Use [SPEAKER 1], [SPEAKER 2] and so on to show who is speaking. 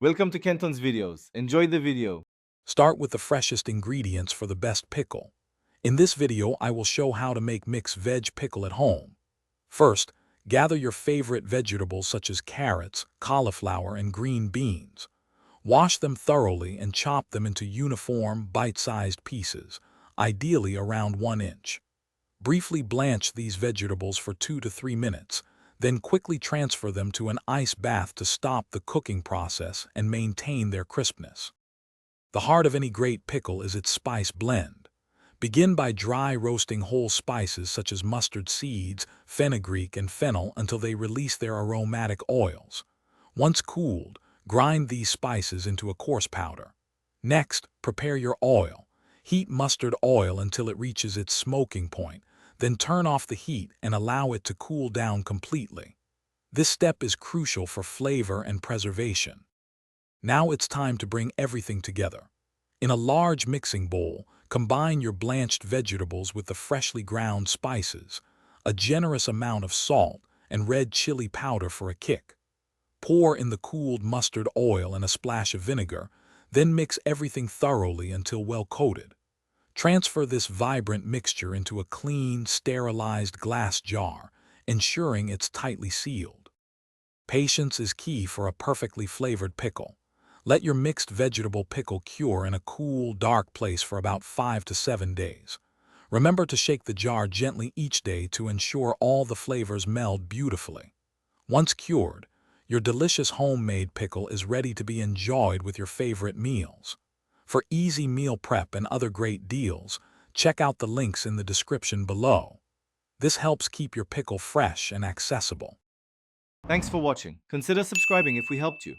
[SPEAKER 1] Welcome to Kenton's videos. Enjoy the video.
[SPEAKER 2] Start with the freshest ingredients for the best pickle. In this video, I will show how to make mixed veg pickle at home. First, gather your favorite vegetables such as carrots, cauliflower, and green beans. Wash them thoroughly and chop them into uniform, bite-sized pieces, ideally around 1 inch. Briefly blanch these vegetables for 2 to 3 minutes, then quickly transfer them to an ice bath to stop the cooking process and maintain their crispness. The heart of any great pickle is its spice blend. Begin by dry roasting whole spices such as mustard seeds, fenugreek, and fennel until they release their aromatic oils. Once cooled, grind these spices into a coarse powder. Next, prepare your oil. Heat mustard oil until it reaches its smoking point, then turn off the heat and allow it to cool down completely. This step is crucial for flavor and preservation. Now it's time to bring everything together. In a large mixing bowl, combine your blanched vegetables with the freshly ground spices, a generous amount of salt, and red chili powder for a kick. Pour in the cooled mustard oil and a splash of vinegar, then mix everything thoroughly until well coated. Transfer this vibrant mixture into a clean, sterilized glass jar, ensuring it's tightly sealed. Patience is key for a perfectly flavored pickle. Let your mixed vegetable pickle cure in a cool, dark place for about 5 to 7 days. Remember to shake the jar gently each day to ensure all the flavors meld beautifully. Once cured, your delicious homemade pickle is ready to be enjoyed with your favorite meals. For easy meal prep and other great deals, check out the links in the description below. This helps keep your pickle fresh and accessible.
[SPEAKER 1] Thanks for watching. Consider subscribing if we helped you.